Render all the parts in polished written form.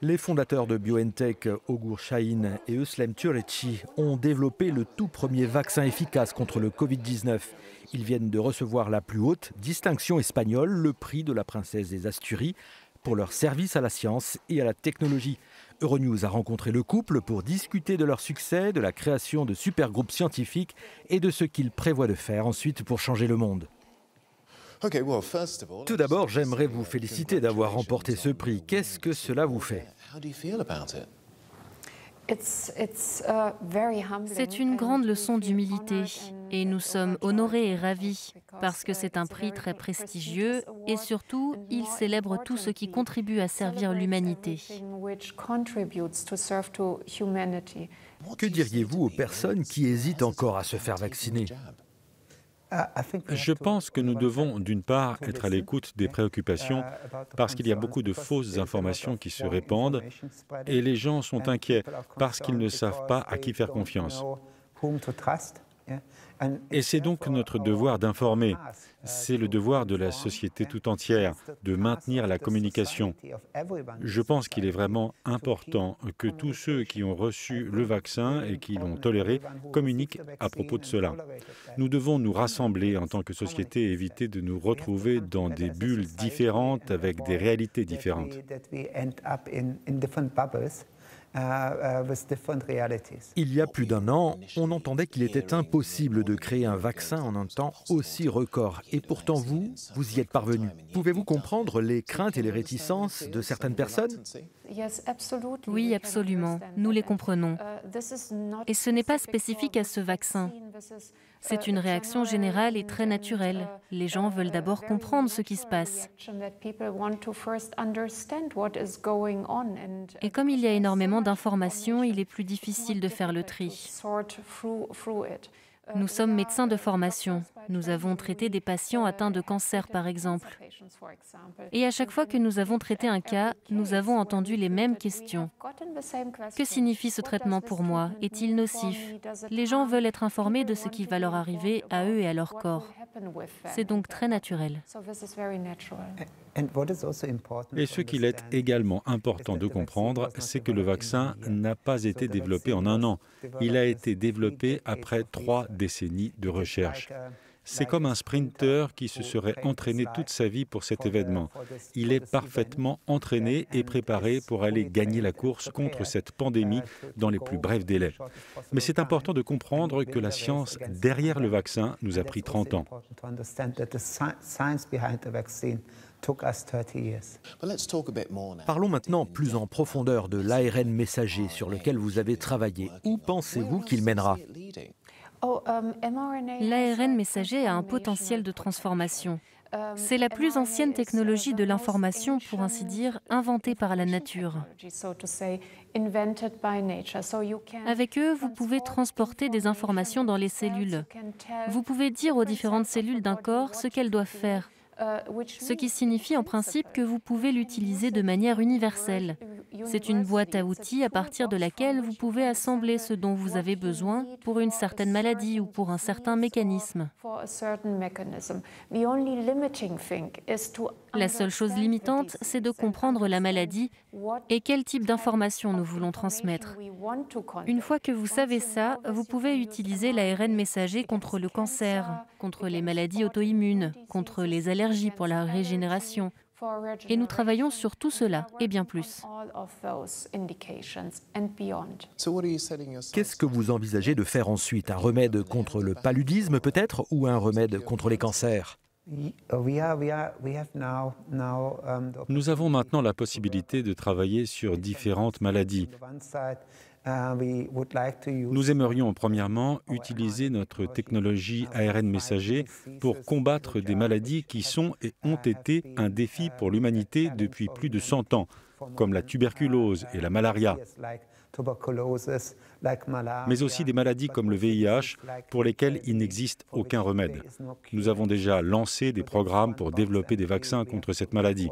Les fondateurs de BioNTech, Ogur Şahin et Özlem Türeci, ont développé le tout premier vaccin efficace contre le Covid-19. Ils viennent de recevoir la plus haute distinction espagnole, le prix de la princesse des Asturies, pour leur service à la science et à la technologie. Euronews a rencontré le couple pour discuter de leur succès, de la création de supergroupes scientifiques et de ce qu'ils prévoient de faire ensuite pour changer le monde. Tout d'abord, j'aimerais vous féliciter d'avoir remporté ce prix. Qu'est-ce que cela vous fait? C'est une grande leçon d'humilité et nous sommes honorés et ravis parce que c'est un prix très prestigieux et surtout, il célèbre tout ce qui contribue à servir l'humanité. Que diriez-vous aux personnes qui hésitent encore à se faire vacciner? Je pense que nous devons, d'une part, être à l'écoute des préoccupations parce qu'il y a beaucoup de fausses informations qui se répandent et les gens sont inquiets parce qu'ils ne savent pas à qui faire confiance. Et c'est donc notre devoir d'informer. C'est le devoir de la société tout entière de maintenir la communication. Je pense qu'il est vraiment important que tous ceux qui ont reçu le vaccin et qui l'ont toléré communiquent à propos de cela. Nous devons nous rassembler en tant que société et éviter de nous retrouver dans des bulles différentes avec des réalités différentes. Il y a plus d'un an, on entendait qu'il était impossible de créer un vaccin en un temps aussi record. Et pourtant vous y êtes parvenu. Pouvez-vous comprendre les craintes et les réticences de certaines personnes? Oui, absolument. Nous les comprenons. Et ce n'est pas spécifique à ce vaccin. C'est une réaction générale et très naturelle. Les gens veulent d'abord comprendre ce qui se passe. Et comme il y a énormément d'informations, il est plus difficile de faire le tri. Nous sommes médecins de formation. Nous avons traité des patients atteints de cancer, par exemple. Et à chaque fois que nous avons traité un cas, nous avons entendu les mêmes questions. Que signifie ce traitement pour moi? Est-il nocif? Les gens veulent être informés de ce qui va leur arriver à eux et à leur corps. C'est donc très naturel. Et ce qu'il est également important de comprendre, c'est que le vaccin n'a pas été développé en un an. Il a été développé après 3 décennies de recherche. C'est comme un sprinteur qui se serait entraîné toute sa vie pour cet événement. Il est parfaitement entraîné et préparé pour aller gagner la course contre cette pandémie dans les plus brefs délais. Mais c'est important de comprendre que la science derrière le vaccin nous a pris 30 ans. Parlons maintenant plus en profondeur de l'ARN messager sur lequel vous avez travaillé. Où pensez-vous qu'il mènera? L'ARN messager a un potentiel de transformation. C'est la plus ancienne technologie de l'information, pour ainsi dire, inventée par la nature. Avec eux, vous pouvez transporter des informations dans les cellules. Vous pouvez dire aux différentes cellules d'un corps ce qu'elles doivent faire. Ce qui signifie en principe que vous pouvez l'utiliser de manière universelle. C'est une boîte à outils à partir de laquelle vous pouvez assembler ce dont vous avez besoin pour une certaine maladie ou pour un certain mécanisme. La seule chose limitante, c'est de comprendre la maladie et quel type d'informations nous voulons transmettre. Une fois que vous savez ça, vous pouvez utiliser l'ARN messager contre le cancer, contre les maladies auto-immunes, contre les allergies pour la régénération. Et nous travaillons sur tout cela et bien plus. Qu'est-ce que vous envisagez de faire ensuite? Un remède contre le paludisme peut-être ou un remède contre les cancers? Nous avons maintenant la possibilité de travailler sur différentes maladies. Nous aimerions premièrement utiliser notre technologie ARN messager pour combattre des maladies qui sont et ont été un défi pour l'humanité depuis plus de 100 ans, comme la tuberculose et la malaria, mais aussi des maladies comme le VIH pour lesquelles il n'existe aucun remède. Nous avons déjà lancé des programmes pour développer des vaccins contre cette maladie.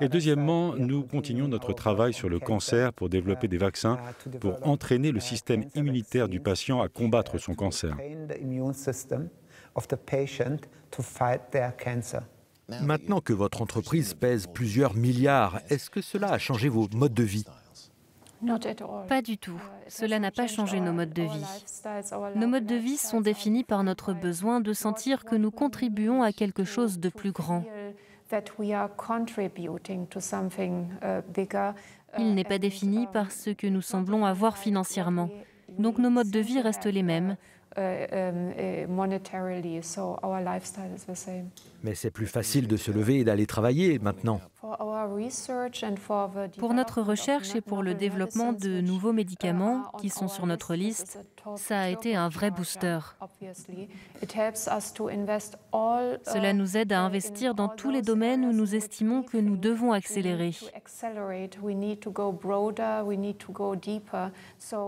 Et deuxièmement, nous continuons notre travail sur le cancer pour développer des vaccins pour entraîner le système immunitaire du patient à combattre son cancer. Maintenant que votre entreprise pèse plusieurs milliards, est-ce que cela a changé vos modes de vie? Pas du tout. Cela n'a pas changé nos modes de vie. Nos modes de vie sont définis par notre besoin de sentir que nous contribuons à quelque chose de plus grand. Il n'est pas défini par ce que nous semblons avoir financièrement. Donc nos modes de vie restent les mêmes. Mais c'est plus facile de se lever et d'aller travailler maintenant. Pour notre recherche et pour le développement de nouveaux médicaments qui sont sur notre liste, ça a été un vrai booster. Cela nous aide à investir dans tous les domaines où nous estimons que nous devons accélérer.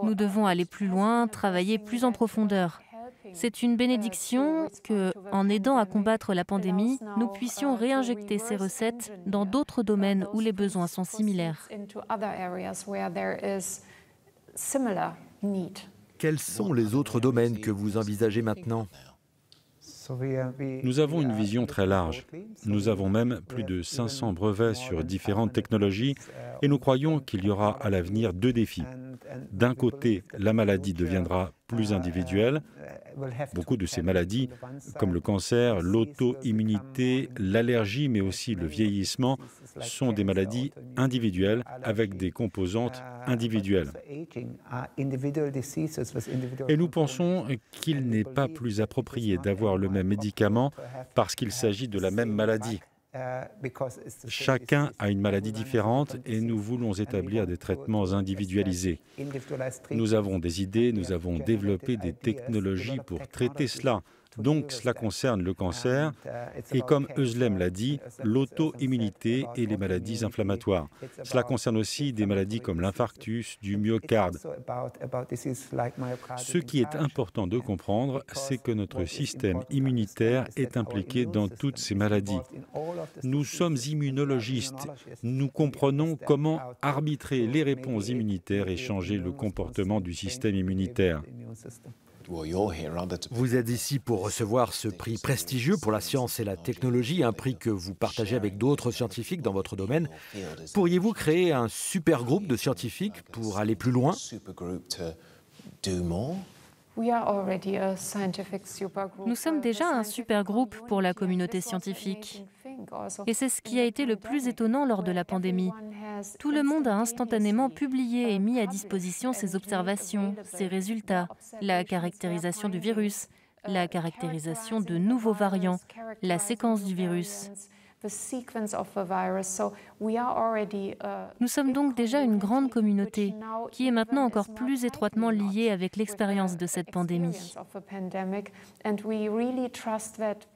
Nous devons aller plus loin, travailler plus en profondeur. C'est une bénédiction que, en aidant à combattre la pandémie, nous puissions réinjecter ces recettes dans d'autres domaines où les besoins sont similaires. Quels sont les autres domaines que vous envisagez maintenant? Nous avons une vision très large. Nous avons même plus de 500 brevets sur différentes technologies et nous croyons qu'il y aura à l'avenir deux défis. D'un côté, la maladie deviendra plus individuelle. Beaucoup de ces maladies, comme le cancer, l'auto-immunité, l'allergie, mais aussi le vieillissement, sont des maladies individuelles avec des composantes individuelles. Et nous pensons qu'il n'est pas plus approprié d'avoir le même médicament parce qu'il s'agit de la même maladie. Chacun a une maladie différente et nous voulons établir des traitements individualisés. Nous avons des idées, nous avons développé des technologies pour traiter cela. Donc cela concerne le cancer et comme Özlem l'a dit, l'auto-immunité et les maladies inflammatoires. Cela concerne aussi des maladies comme l'infarctus du myocarde. Ce qui est important de comprendre, c'est que notre système immunitaire est impliqué dans toutes ces maladies. Nous sommes immunologistes, nous comprenons comment arbitrer les réponses immunitaires et changer le comportement du système immunitaire. Vous êtes ici pour recevoir ce prix prestigieux pour la science et la technologie, un prix que vous partagez avec d'autres scientifiques dans votre domaine. Pourriez-vous créer un super groupe de scientifiques pour aller plus loin? Nous sommes déjà un super groupe pour la communauté scientifique. Et c'est ce qui a été le plus étonnant lors de la pandémie. Tout le monde a instantanément publié et mis à disposition ses observations, ses résultats, la caractérisation du virus, la caractérisation de nouveaux variants, la séquence du virus. Nous sommes donc déjà une grande communauté qui est maintenant encore plus étroitement liée avec l'expérience de cette pandémie.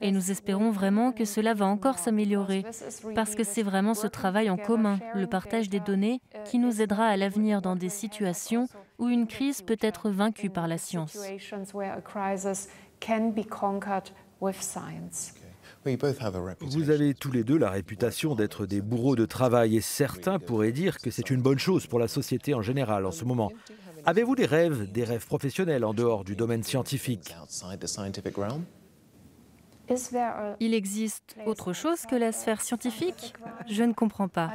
Et nous espérons vraiment que cela va encore s'améliorer parce que c'est vraiment ce travail en commun, le partage des données, qui nous aidera à l'avenir dans des situations où une crise peut être vaincue par la science. Vous avez tous les deux la réputation d'être des bourreaux de travail et certains pourraient dire que c'est une bonne chose pour la société en général en ce moment. Avez-vous des rêves professionnels en dehors du domaine scientifique? Il existe autre chose que la sphère scientifique? Je ne comprends pas.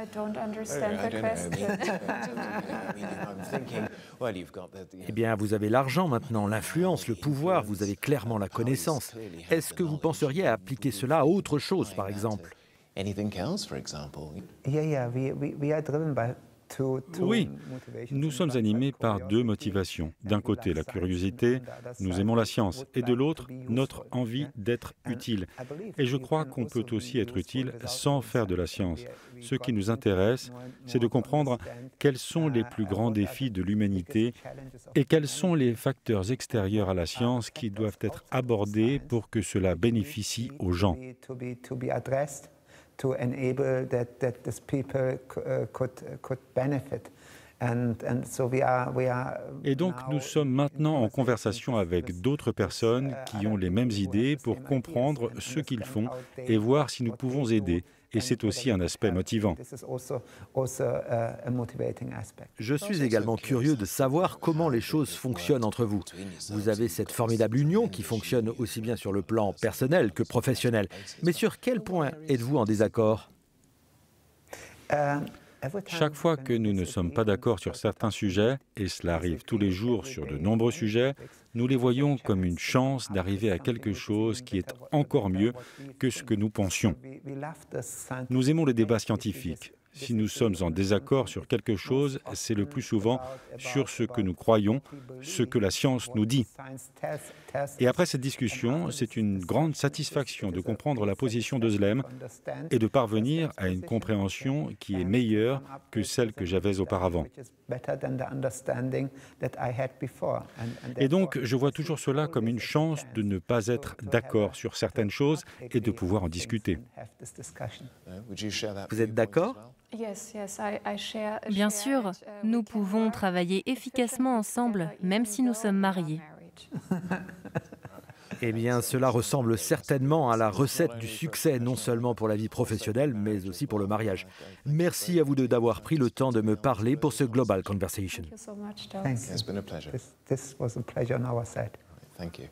Eh bien, vous avez l'argent maintenant, l'influence, le pouvoir, vous avez clairement la connaissance. Est-ce que vous penseriez à appliquer cela à autre chose, par exemple? Oui, nous sommes animés par deux motivations. D'un côté, la curiosité, nous aimons la science, et de l'autre, notre envie d'être utile. Et je crois qu'on peut aussi être utile sans faire de la science. Ce qui nous intéresse, c'est de comprendre quels sont les plus grands défis de l'humanité et quels sont les facteurs extérieurs à la science qui doivent être abordés pour que cela bénéficie aux gens. To enable that these people could benefit. Et donc, nous sommes maintenant en conversation avec d'autres personnes qui ont les mêmes idées pour comprendre ce qu'ils font et voir si nous pouvons aider. Et c'est aussi un aspect motivant. Je suis également curieux de savoir comment les choses fonctionnent entre vous. Vous avez cette formidable union qui fonctionne aussi bien sur le plan personnel que professionnel. Mais sur quel point êtes-vous en désaccord ? Chaque fois que nous ne sommes pas d'accord sur certains sujets, et cela arrive tous les jours sur de nombreux sujets, nous les voyons comme une chance d'arriver à quelque chose qui est encore mieux que ce que nous pensions. Nous aimons les débats scientifiques. Si nous sommes en désaccord sur quelque chose, c'est le plus souvent sur ce que nous croyons, ce que la science nous dit. Et après cette discussion, c'est une grande satisfaction de comprendre la position d'Özlem et de parvenir à une compréhension qui est meilleure que celle que j'avais auparavant. Et donc, je vois toujours cela comme une chance de ne pas être d'accord sur certaines choses et de pouvoir en discuter. Vous êtes d'accord ? Bien sûr, nous pouvons travailler efficacement ensemble, même si nous sommes mariés. Eh bien, cela ressemble certainement à la recette du succès, non seulement pour la vie professionnelle, mais aussi pour le mariage. Merci à vous deux d'avoir pris le temps de me parler pour ce Global Conversation. It's been a pleasure. This was a pleasure on our side. Thank you.